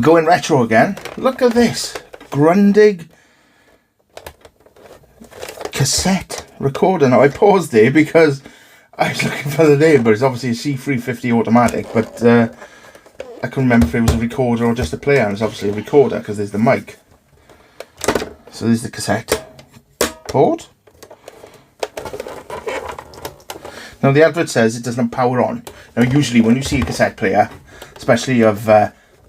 going retro again. Look at this. Grundig cassette recorder. Now I paused there because I was looking for the name, but it's obviously a C350 Automatic, but I couldn't remember if it was a recorder or just a player, and it's obviously a recorder because there's the mic. So there's the cassette port. Now the advert says it doesn't power on. Now usually when you see a cassette player, especially of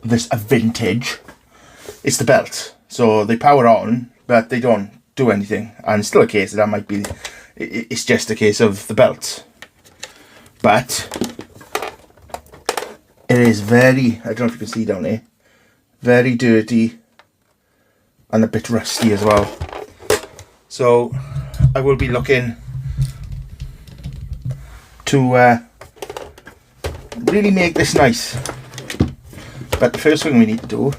this a vintage, it's the belt. So they power on, but they don't do anything. And it's still a case that might be, it's just a case of the belt. But it is very, I don't know if you can see down here, very dirty and a bit rusty as well. So I will be looking to really make this nice. But the first thing we need to do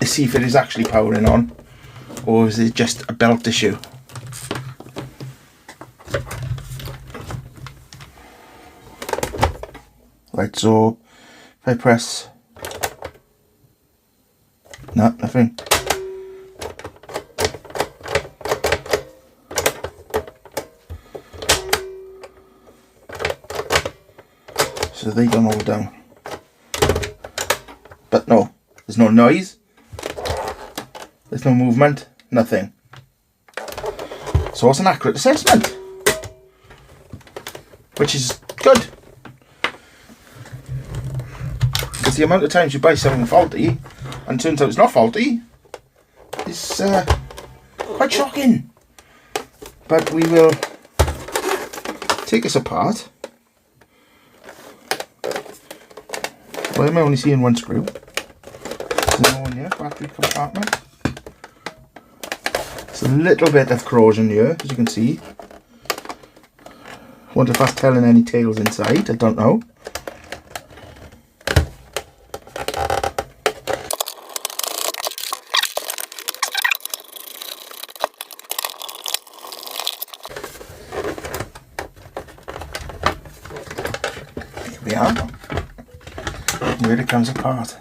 is see if it is actually powering on, or is it just a belt issue. Right, so if I press, no, nothing. So they don't hold down. But no, there's no noise, there's no movement, nothing. So it's an accurate assessment, which is good. Because the amount of times you buy something faulty and turns out it's not faulty is quite shocking. But we will take this apart. Why am I only seeing one screw? There's no one here, battery compartment. There's a little bit of corrosion here, as you can see. Wonder if that's telling any tales inside, I don't know. Here we are. Where it comes apart.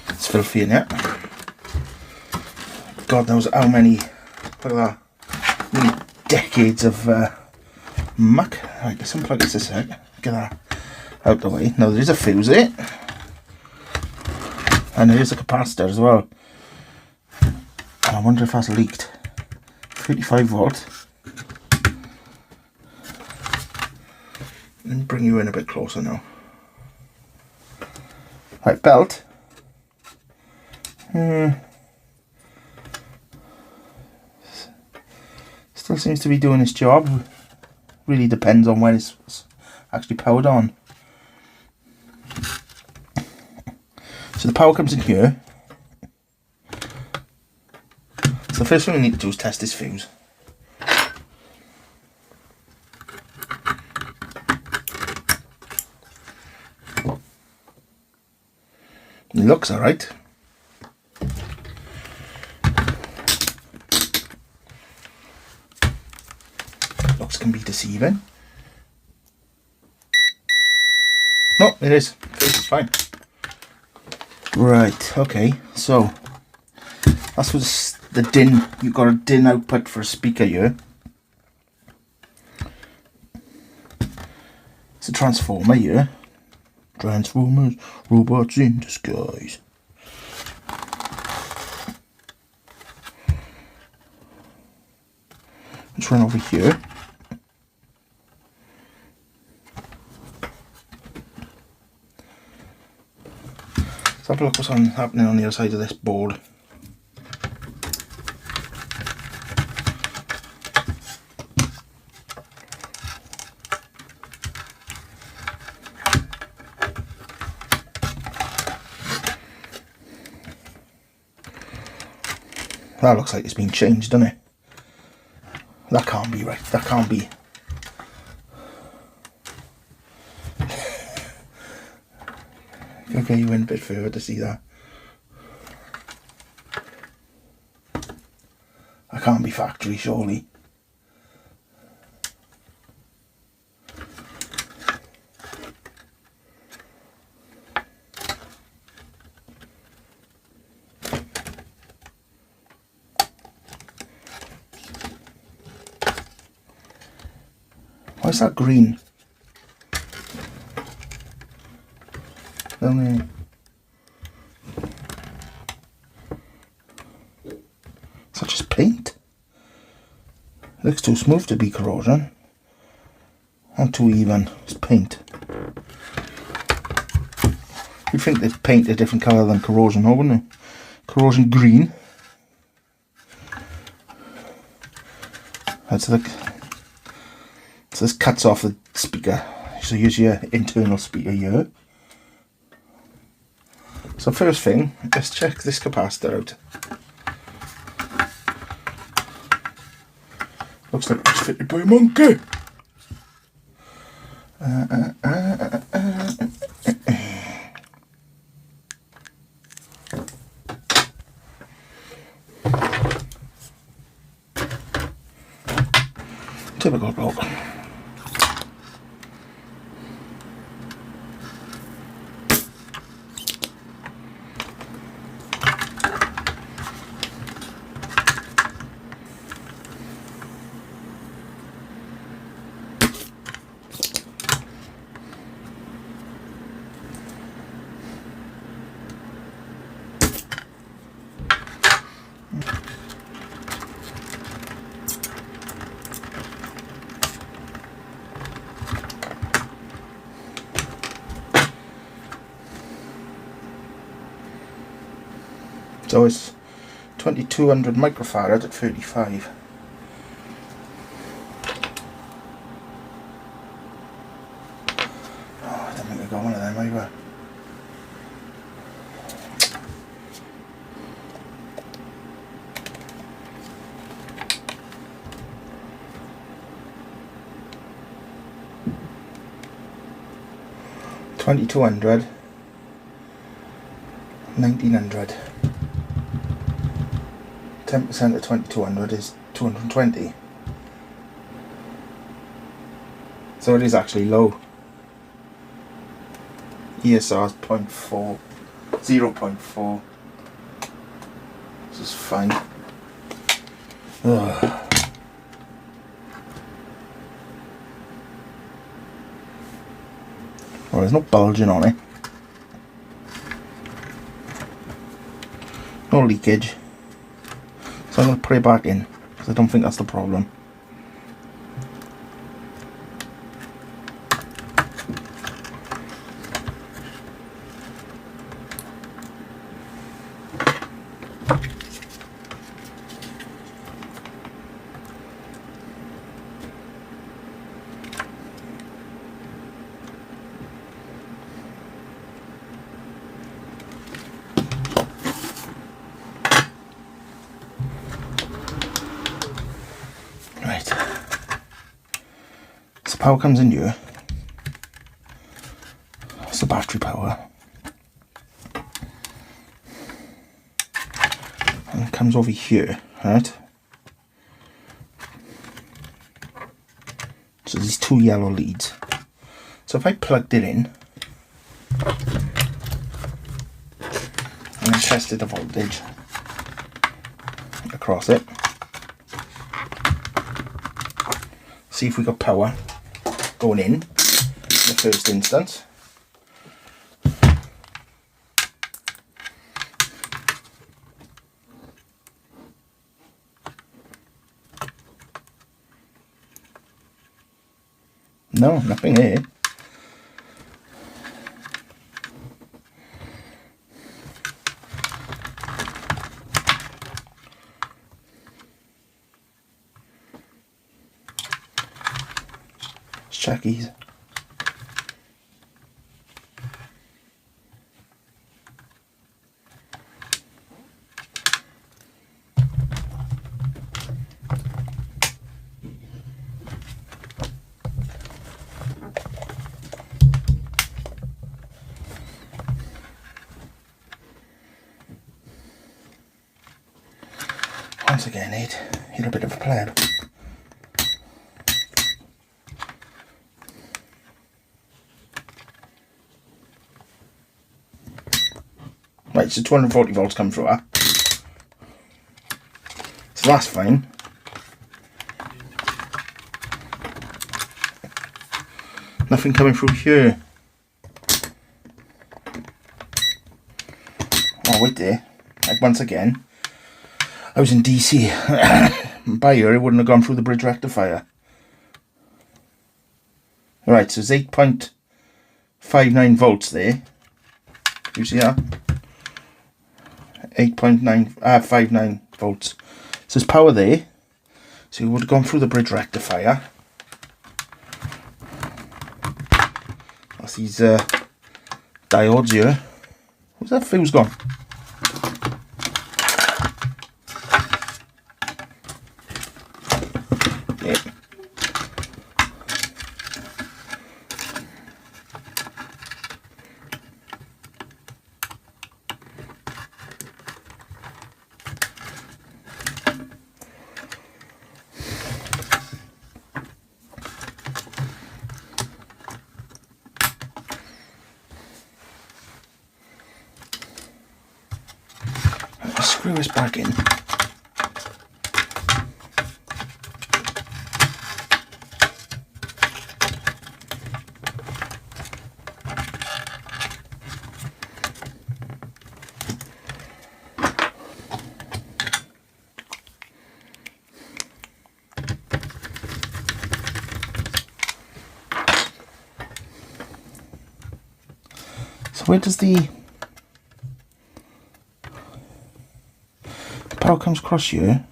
It's filthy in it. God knows how many, look at that, many decades of muck. Right, let's unplug this a sec. Get that out the way. Now there is a fuse in it. And there is a capacitor as well. And I wonder if that's leaked. 35 volt. Let me bring you in a bit closer now. Right, belt. Still seems to be doing its job. Really depends on when it's actually powered on. So the power comes in here. So the first thing we need to do is test this fuse. It looks alright. Looks can be deceiving. No, it is. It's fine. Right, okay, so that's what the DIN, you've got a DIN output for a speaker here. It's a transformer here. Transformers, robots in disguise. Let's run over here. Let's have a look what's happening on the other side of this board. That looks like it's been changed, doesn't it? That can't be right. That can't be. I'll get you in a bit further to see that. That can't be factory, surely. Why is that green? Down there. Is that just paint? It looks too smooth to be corrosion. Not too even. It's paint. You'd think they'd paint a different colour than corrosion, though, wouldn't they? Corrosion green. That's like, so this cuts off the speaker. So here's your internal speaker here. So first thing, let's check this capacitor out. Looks like it's fitted by a monkey. Typical bloke. So it's 2200 microfarad at 35. Oh, I don't think I got one of them either. $2,200, 1900. 10% of 2200 is 220. So it is actually low. ESR is 0.4, 0.4. This is fine. Ugh. Well, there's no bulging on it. No leakage. So I'm going to put it back in, because I don't think that's the problem. Right, so power comes in here. That's the battery power, and it comes over here, right? So these two yellow leads. So if I plugged it in and I tested the voltage across it, see if we got power going in the first instance. No, nothing here. Check these. Once again, you're a bit of a pleb. Right, so 240 volts come through that. So that's fine. Nothing coming through here. Oh, wait there. Like, once again, I was in DC. By here, it wouldn't have gone through the bridge rectifier. Right, so it's 8.59 volts there. You see that? 8.59 volts. So there's power there. So it would have gone through the bridge rectifier. That's these diodes here. Where's that fuse gone? Yeah. Screw this back in. So where does the power comes across here?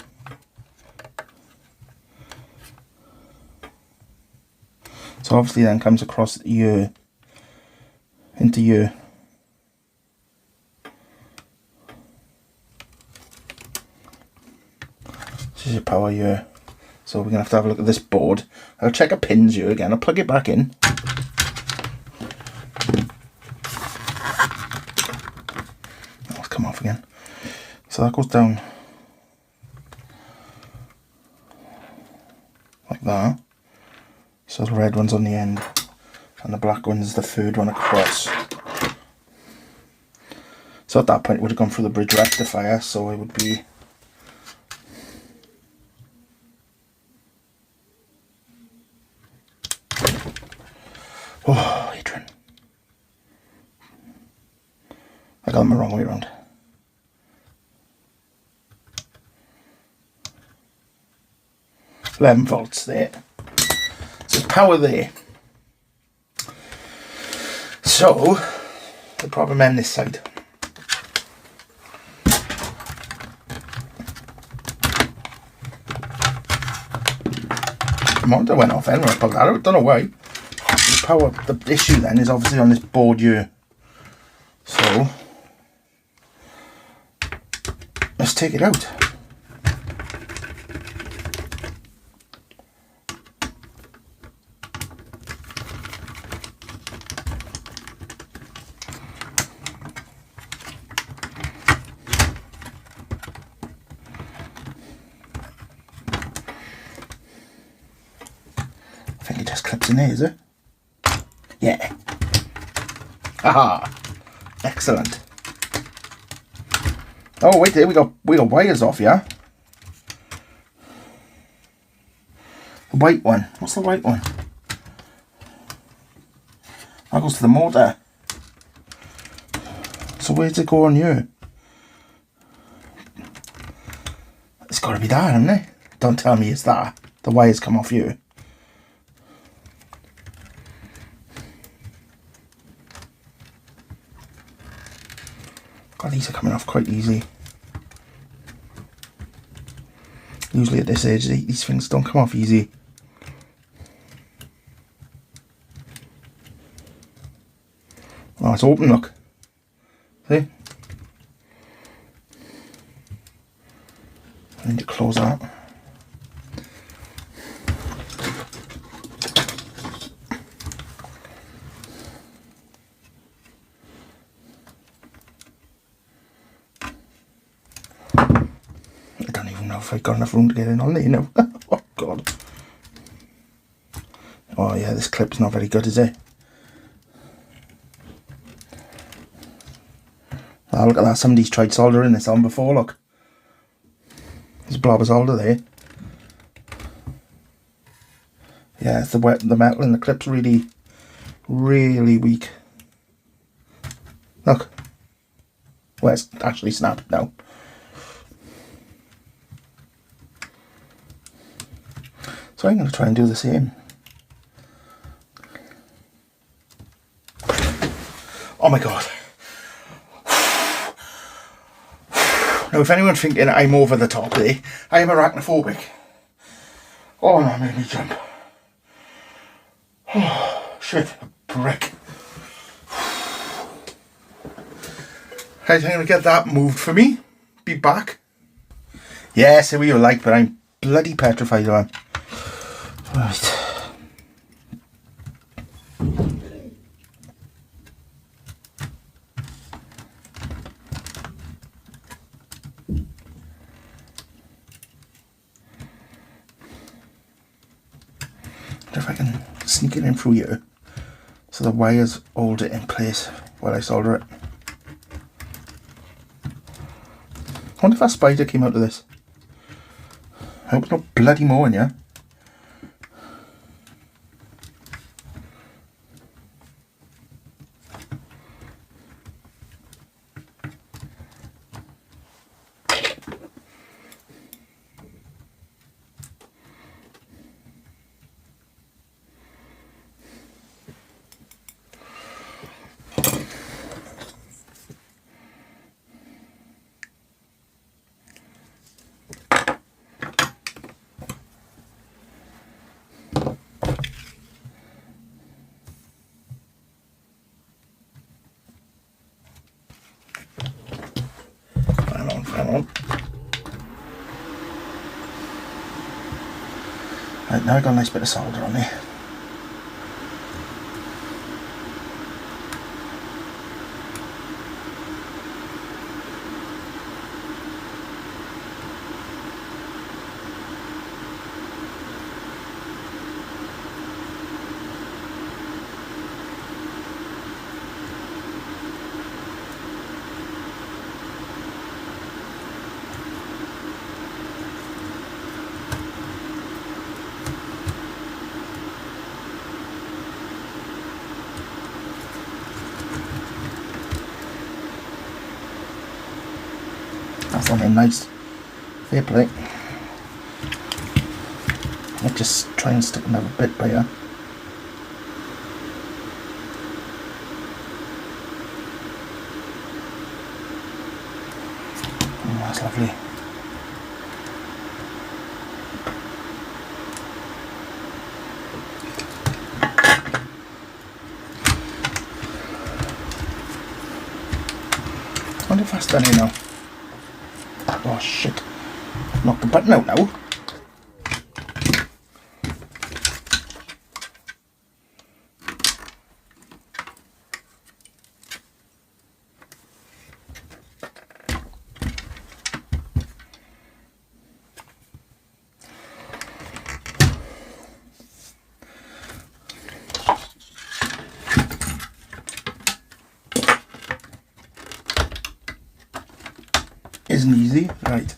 So obviously then comes across here into here. This is your power here. So we're gonna have to have a look at this board. I'll check a pins here again. I'll plug it back in. Oh, it's come off again. So that goes down like that. So the red one's on the end and the black one's the third one across. So at that point it would have gone through the bridge rectifier, so it would be oh, Adrian. I got them the wrong way around. $11 there. So power there. So the problem on this side. The monitor went off then when I plugged that out. Don't know why. The power. The issue then is obviously on this board here. So let's take it out. I think it just clips in there, is it? Yeah. Aha! Excellent. Oh wait, there we got wires off, yeah. The white one. What's the white one? That goes to the motor. So where's it go on here? It's got to be that, hasn't it? Don't tell me it's that. The wires come off here. God, these are coming off quite easy. Usually at this age, these things don't come off easy. Oh, it's open, look. See? I need to close that. If I've got enough room to get in on there, you know. Oh god. Oh yeah, this clip's not very good, is it? Oh, look at that, somebody's tried soldering this on before, look. There's a blob of solder there. Yeah, it's the metal in the clip's really really weak. Look. Well, it's actually snapped now. So I'm going to try and do the same. Oh my god. Now if anyone's thinking I'm over the top there, I am arachnophobic. Oh no, it made me jump. Oh, shit, a brick. Right, I'm going to get that moved for me. Be back. Yeah, say what you like, but I'm bloody petrified of him. Right. If I can sneak it in through here so the wires hold it in place while I solder it. I wonder if a spider came out of this. I hope it's not bloody more in here. Hang on. Right, now I've got a nice bit of solder on there. That's on there nice. Fair play. I'll just try and stick another bit by here. Oh, that's lovely. I wonder if that's done here now. Oh shit. Knock the button out now. Isn't easy, right.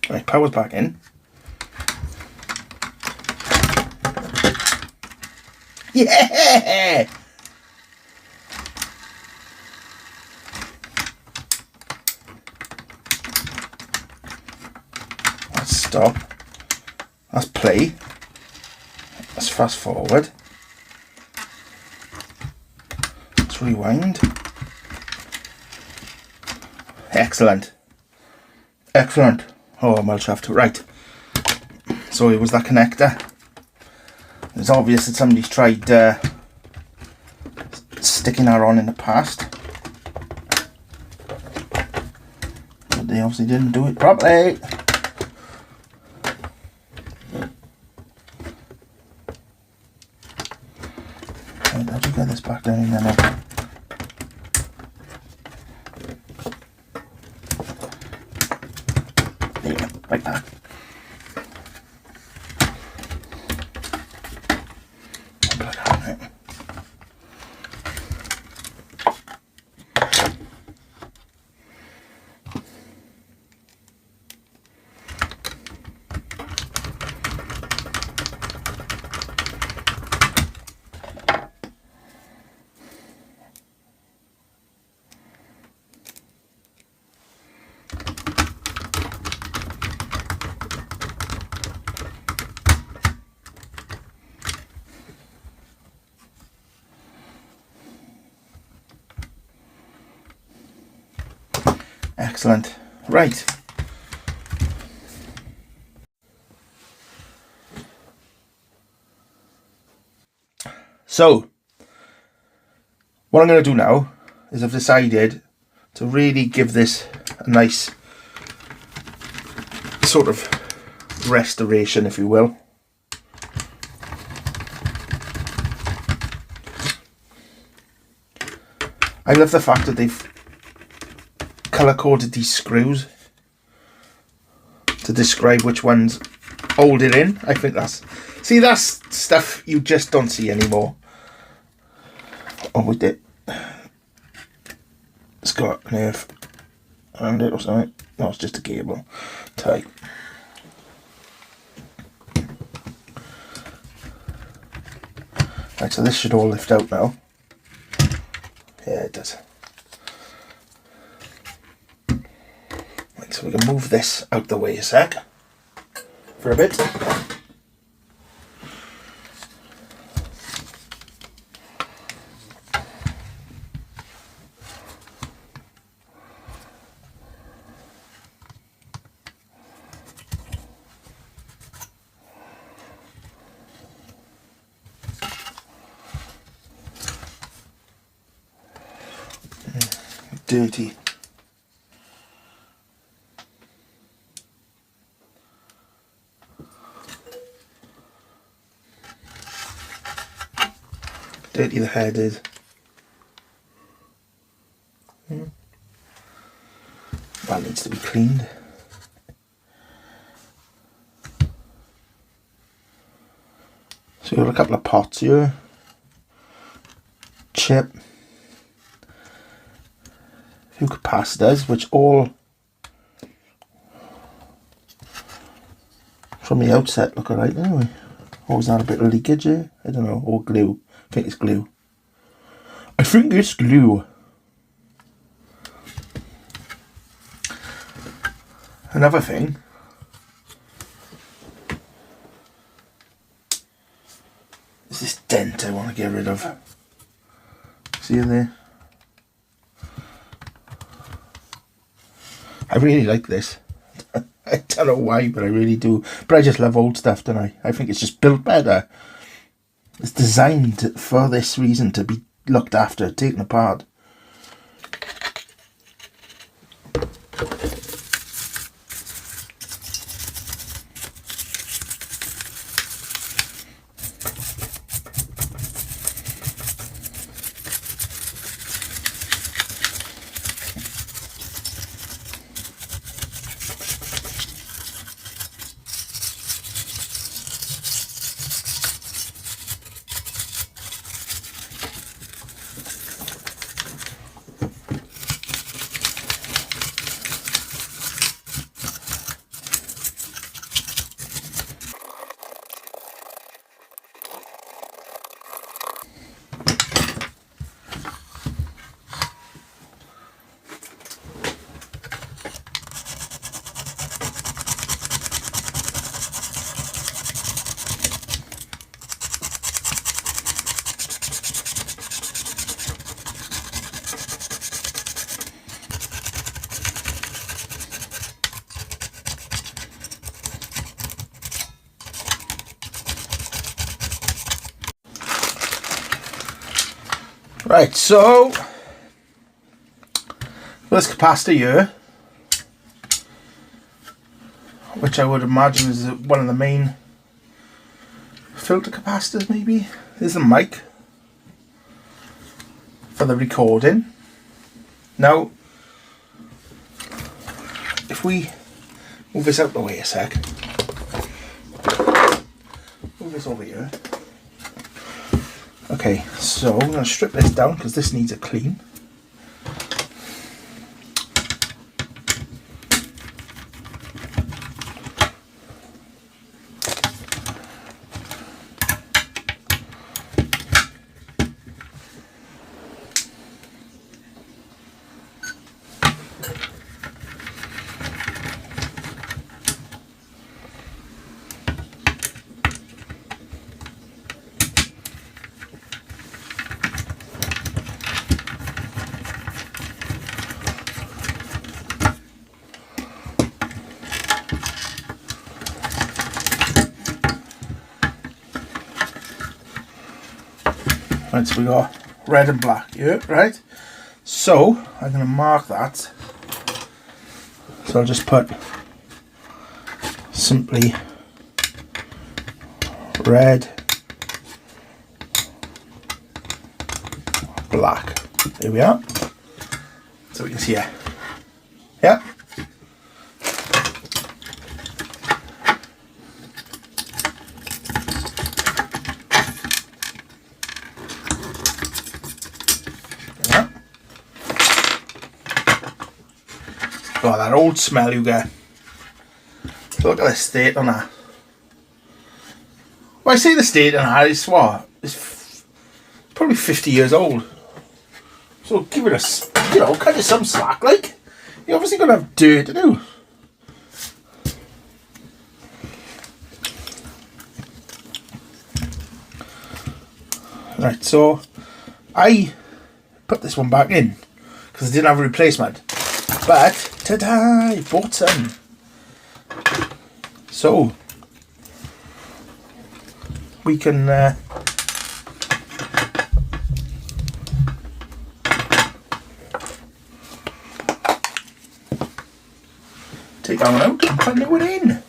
Right, power's back in. Yeah! That's stop. That's play. Let's fast forward. Let's rewind. Excellent. Excellent. Oh, I'm well chuffed. Right. So it was that connector. It's obvious that somebody's tried sticking that on in the past. But they obviously didn't do it properly. Right, I'll just get this back down in there now. There you go, like that. Excellent. Right. So, what I'm going to do now is I've decided to really give this a nice sort of restoration, if you will. I love the fact that they've colour-coded these screws to describe which ones hold it in. I think that's stuff you just don't see anymore. Oh, we did. It's got an earth around it or something. No, it's just a cable type. Right, so this should all lift out now. Yeah, it does. Right, so we can move this out the way a sec for a bit. Dirty. Dirty the head is. That needs to be cleaned. So we've got a couple of pots here. Chip. A few capacitors, which all from the outset look alright anyway. Or is that a bit of leakage here? I don't know. Or glue. I think it's glue. I think it's glue. Another thing. Is this dent I want to get rid of. See in there? I really like this. I don't know why, but I really do. But I just love old stuff, don't I? I think it's just built better. It's designed for this reason, to be looked after, taken apart. Right, so this capacitor here, which I would imagine is one of the main filter capacitors maybe. There's a mic for the recording. Now, if we move this out the way a sec, move this over here. Okay, so I'm going to strip this down because this needs a clean. Right, so we got red and black here, right? So I'm going to mark that. So I'll just put simply red, black. There we are. So we can see it. Yeah. Oh, that old smell you get. Look at the state on that. Well, I say the state on that, it's what? It's probably 50 years old. So give it a, you know, cut it some slack, like. You're obviously going to have dirt to do. Right, so I put this one back in because I didn't have a replacement. But, ta-da, I bought some. So, we can take that one out and put a new one in.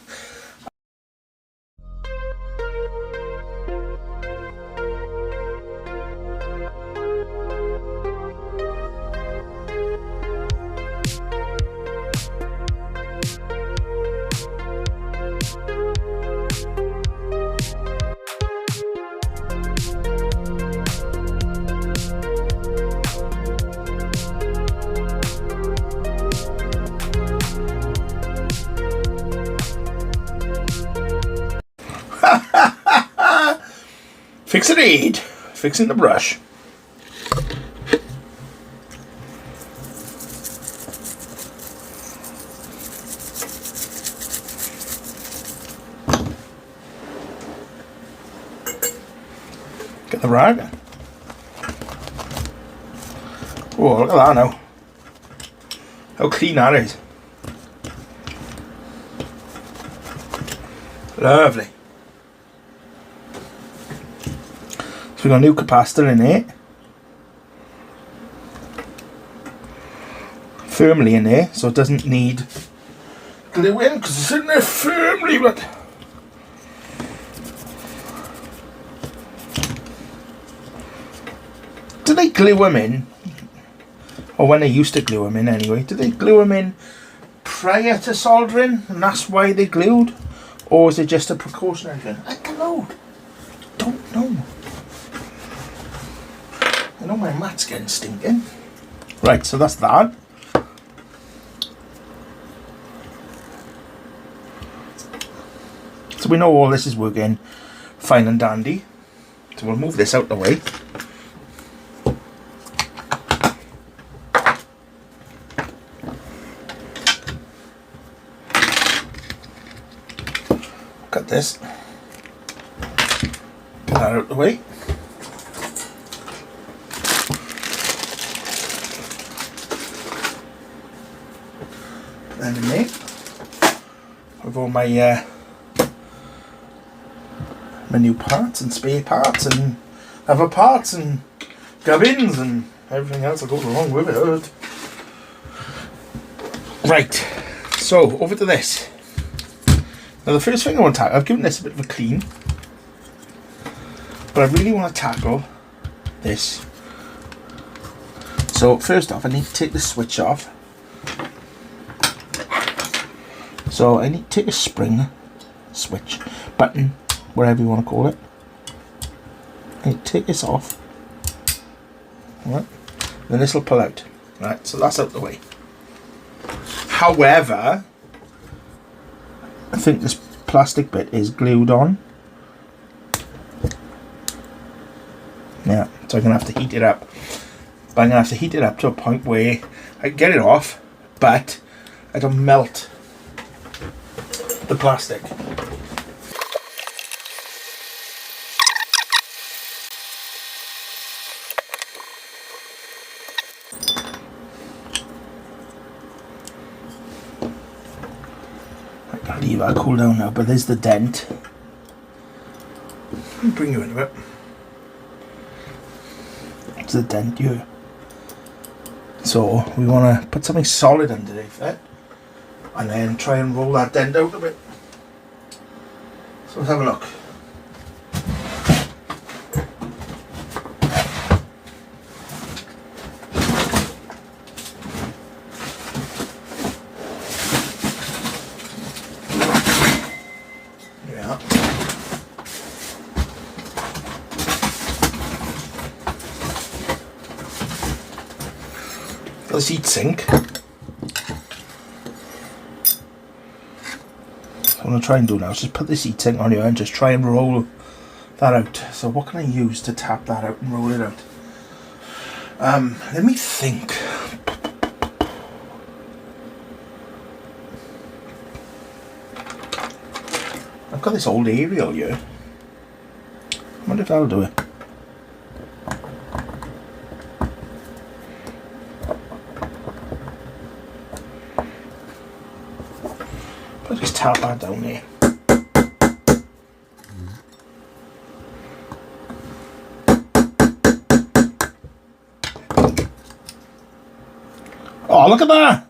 Fix it aid. Fixing the brush. Get the rag. Oh, look at that now. How clean that is. Lovely. So we've got a new capacitor in it. Firmly in there, so it doesn't need glue in because it's in there firmly, but do they glue them in? Or when they used to glue them in anyway, did they glue them in prior to soldering and that's why they glued? Or is it just a precautionary thing? I don't know. Don't know. I know my mat's getting stinking. Right, so that's that. So we know all this is working fine and dandy. So we'll move this out the way. Cut this. Get that out the way. Put that in there. With all my my new parts and spare parts and other parts and gubbins and everything else that goes along with it. Right, so over to this. Now the first thing I want to tackle, I've given this a bit of a clean, but I really want to tackle this. So first off I need to take the switch off. So I need to take a spring, switch, button, whatever you want to call it. I need to take this off. Alright, then this will pull out. Right, so that's out the way. However, I think this plastic bit is glued on. Yeah, so I'm going to have to heat it up. But I'm going to have to heat it up to a point where I can get it off, but I don't melt the plastic. I'll leave that cool down now, but there's the dent. I'll bring you into it. a dent here. So we want to put something solid underneath it and then try and roll that dent out a bit. So let's have a look. Yeah. For the seat sink. What I'm going to try and do now is just put the seat sink on here and just try and roll that out. So what can I use to tap that out and roll it out? Let me think. I've got this old aerial here. I wonder if that'll do it. I'll just tap that down there. Oh, look at that!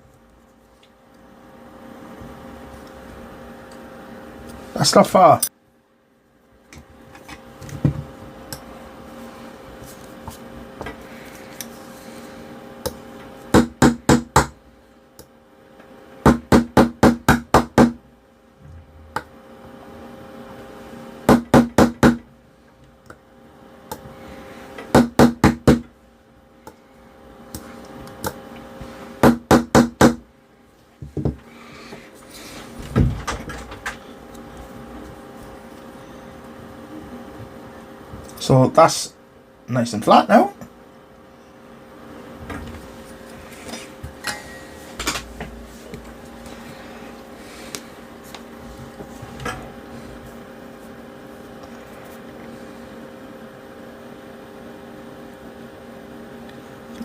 That's not far. So that's nice and flat now.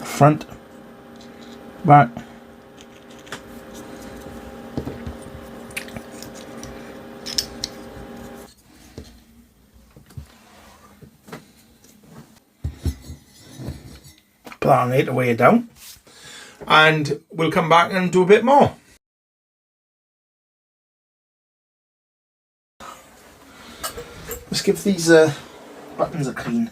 Front, back. Put that on there to weigh it down, and we'll come back and do a bit more. Let's give these buttons a clean.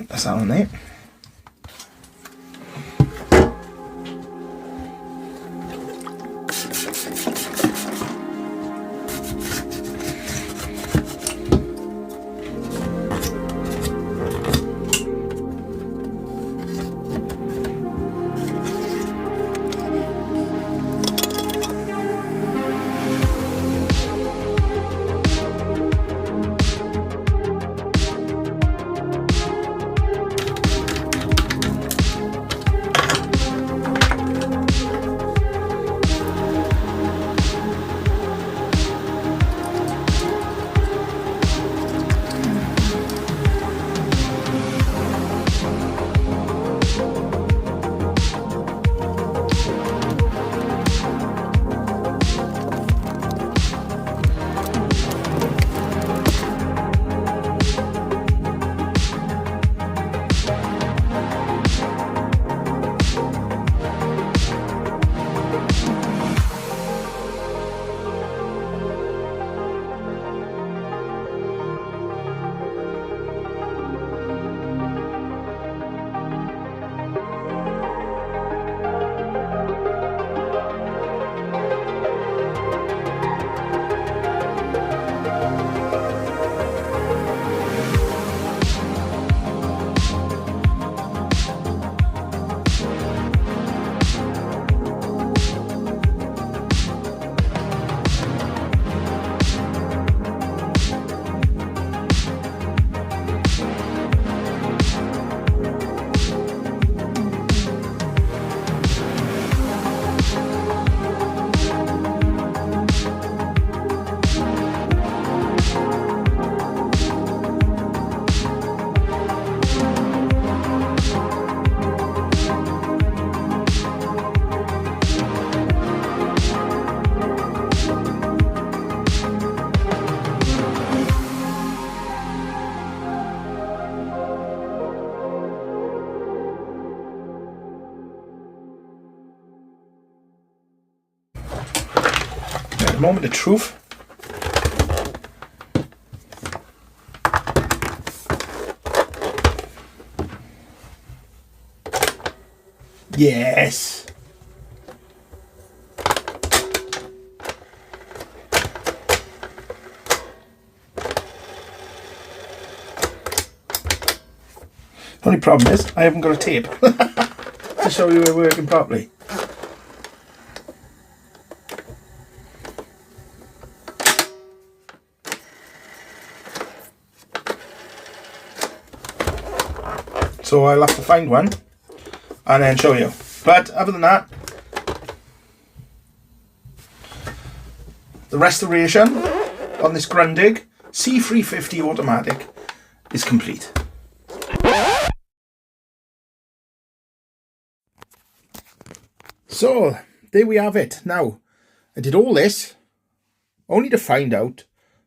That's that on there. moment of truth. Yes. The only problem is I haven't got a tape to show you we're working properly. So I'll have to find one and then show you. But other than that, the restoration on this Grundig C350 Automatic is complete. So there we have it. Now, I did all this only to find out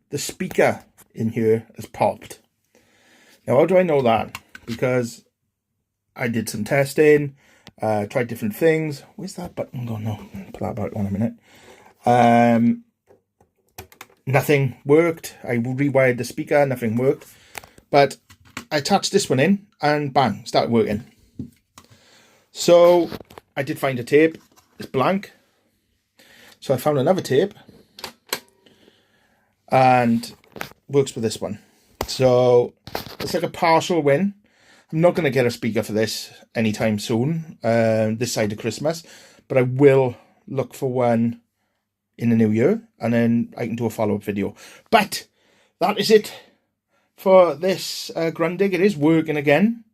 the speaker in here has popped. Now, how do I know that? Because I did some testing, tried different things. Where's that button gone? No, put that back on a minute. Nothing worked. I rewired the speaker, nothing worked. But I attached this one in and bang, started working. So I did find a tape. It's blank. So I found another tape and works with this one. So it's like a partial win. I'm not going to get a speaker for this anytime soon, this side of Christmas, but I will look for one in the new year and then I can do a follow-up video. But that is it for this Grundig. It is working again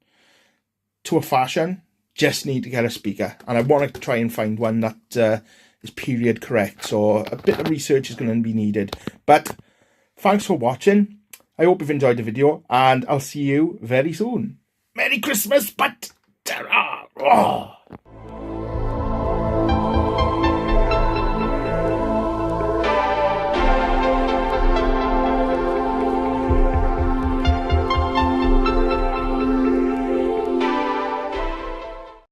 to a fashion. Just need to get a speaker, and I want to try and find one that is period correct, so a bit of research is going to be needed. But thanks for watching. I hope you've enjoyed the video, and I'll see you very soon. Merry Christmas, but ta-ra! Oh.